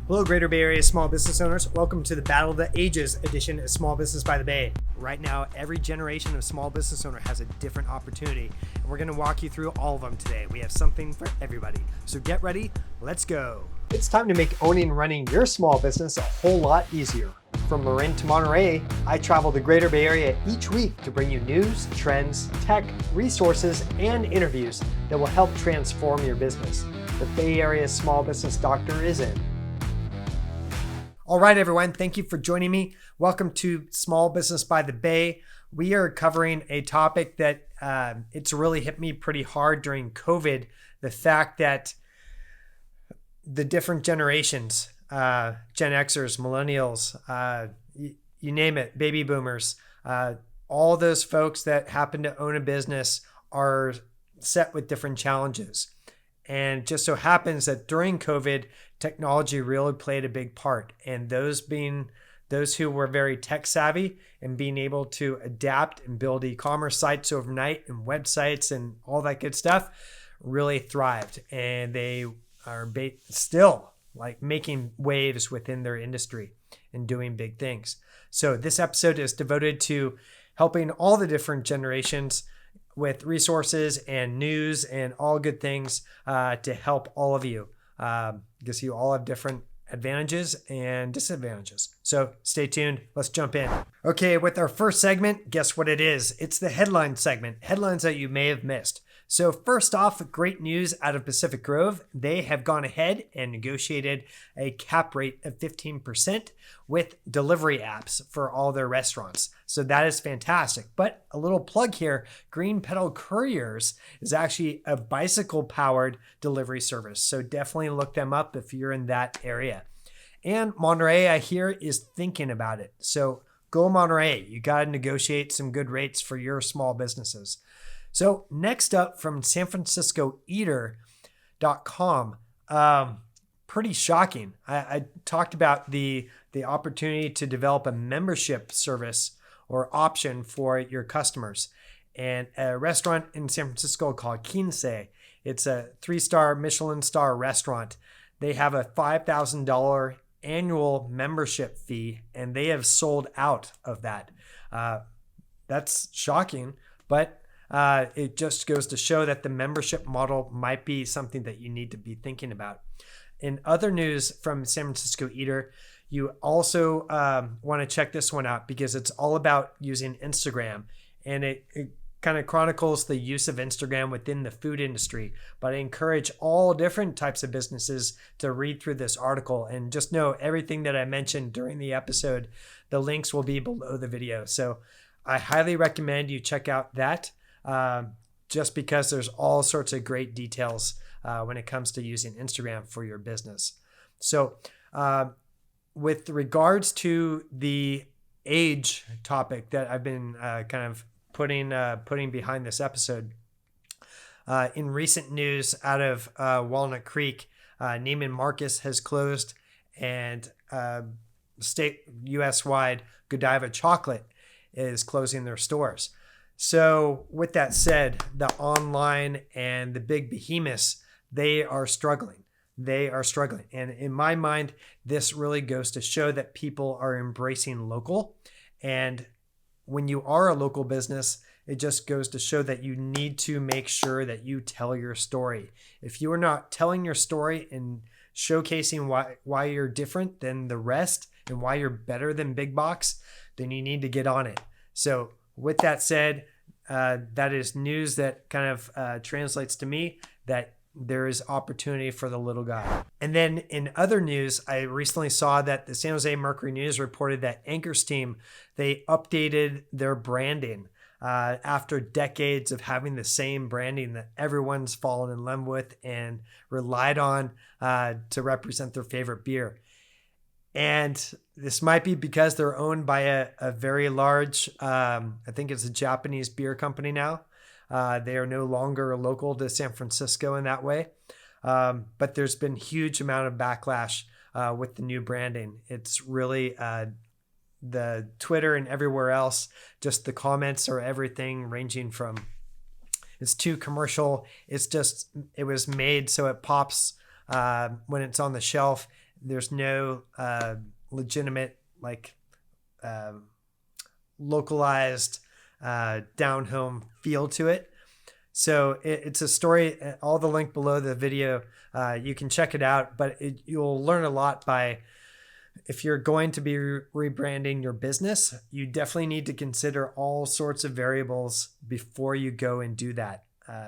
Hello, Greater Bay Area small business owners. Welcome to the Battle of the Ages edition of Small Business by the Bay. Right now, every generation of small business owner has a different opportunity, and we're going to walk you through all of them today. We have something for everybody. So get ready, let's go. It's time to make owning and running your small business a whole lot easier. From Marin to Monterey, I travel the Greater Bay Area each week to bring you news, trends, tech, resources, and interviews that will help transform your business. The Bay Area Small Business Doctor is in. All right, everyone. Thank you for joining me. Welcome to Small Business by the Bay. We are covering a topic that it's really hit me pretty hard during COVID. The fact that the different generations, Gen Xers, millennials, you name it, baby boomers, all those folks that happen to own a business are set with different challenges. And just so happens that during COVID, technology really played a big part. And those who were very tech savvy and being able to adapt and build e-commerce sites overnight and websites and all that good stuff really thrived. And they are still like making waves within their industry and doing big things. So this episode is devoted to helping all the different generations with resources and news and all good things to help all of you, because you all have different advantages and disadvantages. So stay tuned. Let's jump in. Okay, with our first segment, guess what it is? It's the headline segment, headlines that you may have missed. So first off, great news out of Pacific Grove. They have gone ahead and negotiated a cap rate of 15% with delivery apps for all their restaurants. So that is fantastic. But a little plug here, Green Pedal Couriers is actually a bicycle-powered delivery service. So definitely look them up if you're in that area. And Monterey, I hear, is thinking about it. So go Monterey. You got to negotiate some good rates for your small businesses. So next up from San Francisco Eater.com, pretty shocking. I talked about the opportunity to develop a membership service or option for your customers. And a restaurant in San Francisco called Quince, it's a 3-star Michelin star restaurant. They have a $5,000 annual membership fee, and they have sold out of that. That's shocking, but it just goes to show that the membership model might be something that you need to be thinking about. In other news from San Francisco Eater, you also want to check this one out because it's all about using Instagram, and it kind of chronicles the use of Instagram within the food industry. But I encourage all different types of businesses to read through this article, and just know everything that I mentioned during the episode, the links will be below the video. So I highly recommend you check out that. Just because there's all sorts of great details when it comes to using Instagram for your business. So with regards to the age topic that I've been kind of putting behind this episode, in recent news out of Walnut Creek, Neiman Marcus has closed, and state US-wide Godiva Chocolate is closing their stores. So with that said, the online and the big behemoths, they are struggling. And in my mind, this really goes to show that people are embracing local. And when you are a local business, it just goes to show that you need to make sure that you tell your story. If you are not telling your story and showcasing why you're different than the rest and why you're better than big box, then you need to get on it. So with that said, that is news that kind of translates to me that there is opportunity for the little guy. And then in other news, I recently saw that the San Jose Mercury News reported that Anchor's team, they updated their branding after decades of having the same branding that everyone's fallen in love with and relied on to represent their favorite beer. And this might be because they're owned by a very large, I think it's a Japanese beer company now. They are no longer local to San Francisco in that way. But there's been huge amount of backlash with the new branding. It's really the Twitter and everywhere else, just the comments are everything ranging from it's too commercial. It was made so it pops when it's on the shelf. There's no legitimate, like, localized down home feel to it. So it's a story. All the link below the video, you can check it out. But you'll learn a lot by, if you're going to be rebranding your business, you definitely need to consider all sorts of variables before you go and do that.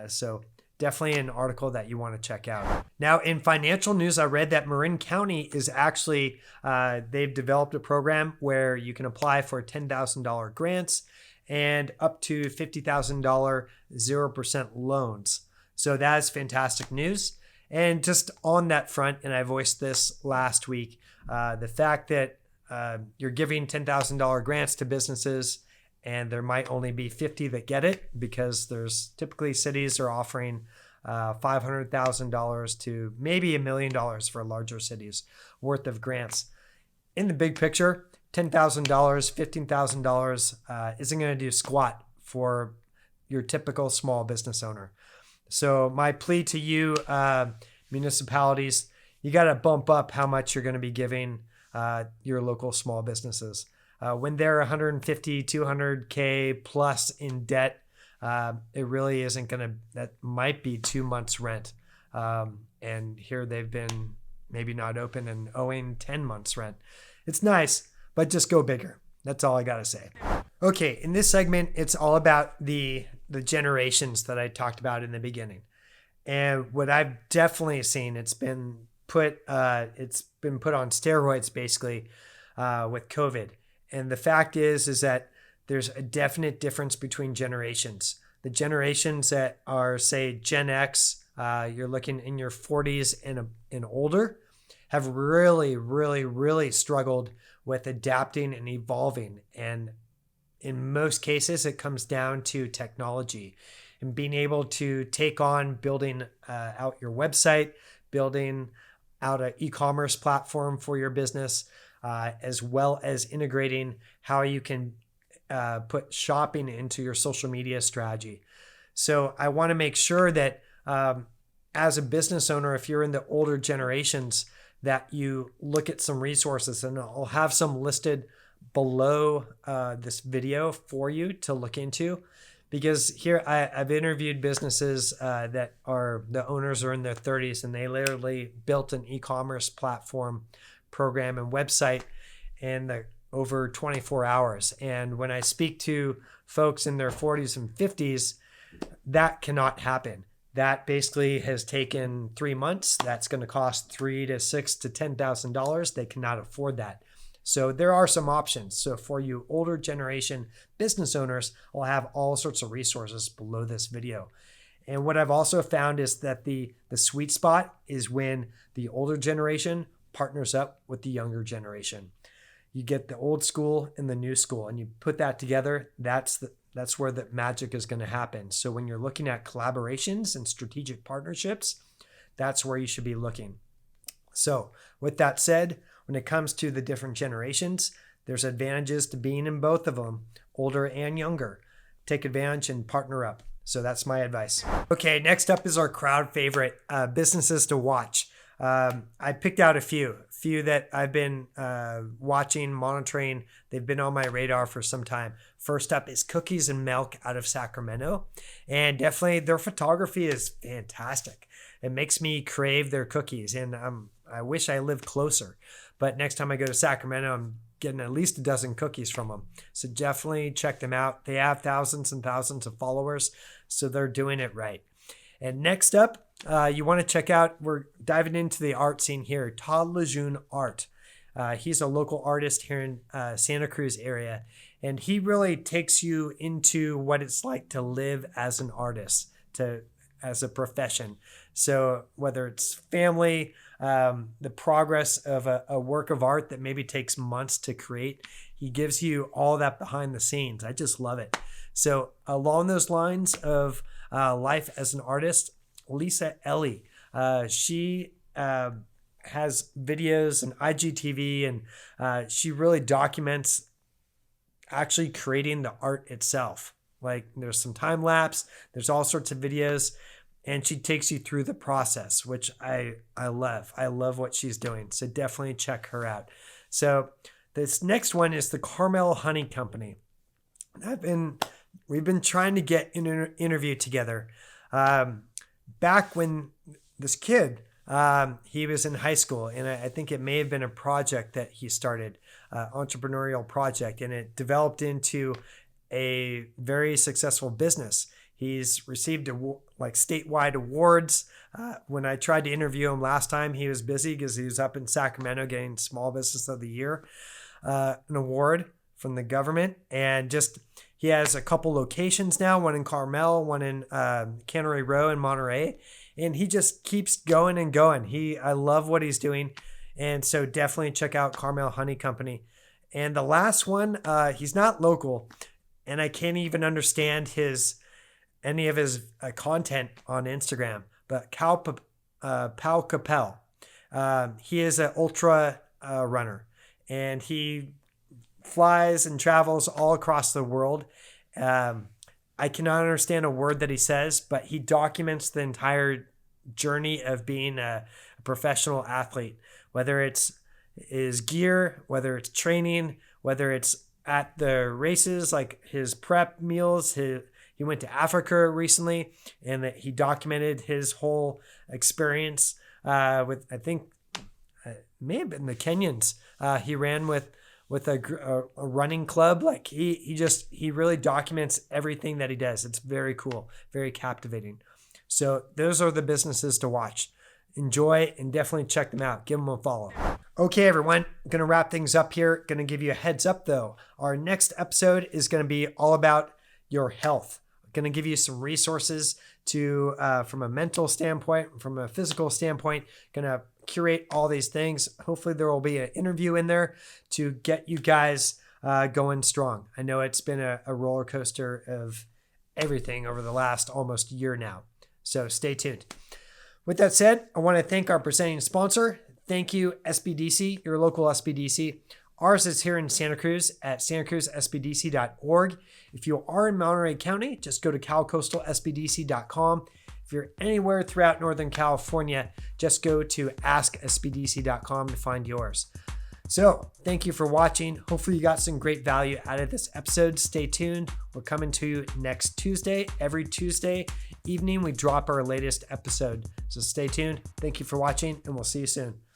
So definitely an article that you want to check out. Now, in financial news, I read that Marin County is actually, they've developed a program where you can apply for $10,000 grants and up to $50,000 0% loans. So that is fantastic news. And just on that front, and I voiced this last week, the fact that you're giving $10,000 grants to businesses and there might only be 50 that get it, because there's typically cities are offering $500,000 to maybe $1 million for larger cities worth of grants. In the big picture, $10,000, $15,000 isn't going to do squat for your typical small business owner. So my plea to you, municipalities, you got to bump up how much you're going to be giving your local small businesses. When they're 150, 200K plus in debt, it really isn't going to, that might be 2 months rent. And here they've been maybe not open and owing 10 months rent. It's nice, but just go bigger. That's all I got to say. Okay, in this segment, it's all about the generations that I talked about in the beginning. And what I've definitely seen, it's been put on steroids basically with COVID. And the fact is that there's a definite difference between generations. The generations that are, say, Gen X, you're looking in your 40s and older, have really, really, really struggled with adapting and evolving. And in most cases, it comes down to technology and being able to take on building out your website, building out an e-commerce platform for your business, as well as integrating how you can put shopping into your social media strategy. So I want to make sure that as a business owner, if you're in the older generations, that you look at some resources, and I'll have some listed below this video for you to look into. Because here I've interviewed businesses that are, the owners are in their 30s, and they literally built an e-commerce platform, program, and website in over 24 hours. And when I speak to folks in their 40s and 50s, that cannot happen. That basically has taken 3 months. That's going to cost $3,000 to $6,000 to $10,000. They cannot afford that. So there are some options. So for you older generation business owners, I'll have all sorts of resources below this video. And what I've also found is that the sweet spot is when the older generation partners up with the younger generation. You get the old school and the new school, and you put that together. That's where the magic is going to happen. So when you're looking at collaborations and strategic partnerships, that's where you should be looking. So with that said, when it comes to the different generations, there's advantages to being in both of them, older and younger. Take advantage and partner up. So that's my advice. Okay, next up is our crowd favorite, businesses to watch. I picked out a few that I've been watching, monitoring. They've been on my radar for some time. First up is Cookies and Milk out of Sacramento. And definitely their photography is fantastic. It makes me crave their cookies. And I wish I lived closer. But next time I go to Sacramento, I'm getting at least a dozen cookies from them. So definitely check them out. They have thousands and thousands of followers. So they're doing it right. And next up, you want to check out, we're diving into the art scene here, Todd Lejeune Art. He's a local artist here in Santa Cruz area, and he really takes you into what it's like to live as an artist, as a profession. So whether it's family, the progress of a work of art that maybe takes months to create, he gives you all that behind the scenes. I just love it. So along those lines of life as an artist, Lisa Ellie, she has videos and IGTV, and she really documents actually creating the art itself. Like there's some time lapse, there's all sorts of videos. and she takes you through the process, which I love. I love what she's doing. So definitely check her out. So this next one is the Carmel Honey Company. We've been trying to get an interview together. Back when this kid, he was in high school, and I think it may have been a project that he started, entrepreneurial project, and it developed into a very successful business. He's received statewide awards. When I tried to interview him last time, he was busy because he was up in Sacramento getting Small Business of the Year, an award from the government. And he has a couple locations now, one in Carmel, one in Cannery Row in Monterey. And he just keeps going and going. I love what he's doing. And so definitely check out Carmel Honey Company. And the last one, he's not local, and I can't even understand any of his content on Instagram, but Pau Capel. He is an ultra runner, and he flies and travels all across the world. I cannot understand a word that he says, but he documents the entire journey of being a professional athlete, whether it's his gear, whether it's training, whether it's at the races, like his prep meals. He went to Africa recently, and that he documented his whole experience with, I think, it may have been the Kenyans. He ran with a running club. Like he really documents everything that he does. It's very cool, very captivating. So those are the businesses to watch. Enjoy and definitely check them out. Give them a follow. Okay, everyone, I'm going to wrap things up here. Going to give you a heads up though. Our next episode is going to be all about your health. Going to give you some resources to from a mental standpoint, from a physical standpoint. Going to curate all these things. Hopefully there will be an interview in there to get you guys going strong. I know it's been a roller coaster of everything over the last almost year now. So stay tuned. With that said, I want to thank our presenting sponsor. Thank you, SBDC, your local SBDC. Ours is here in Santa Cruz at santacruzsbdc.org. If you are in Monterey County, just go to calcoastalsbdc.com. If you're anywhere throughout Northern California, just go to asksbdc.com to find yours. So thank you for watching. Hopefully you got some great value out of this episode. Stay tuned. We're coming to you next Tuesday. Every Tuesday evening, we drop our latest episode. So stay tuned. Thank you for watching, and we'll see you soon.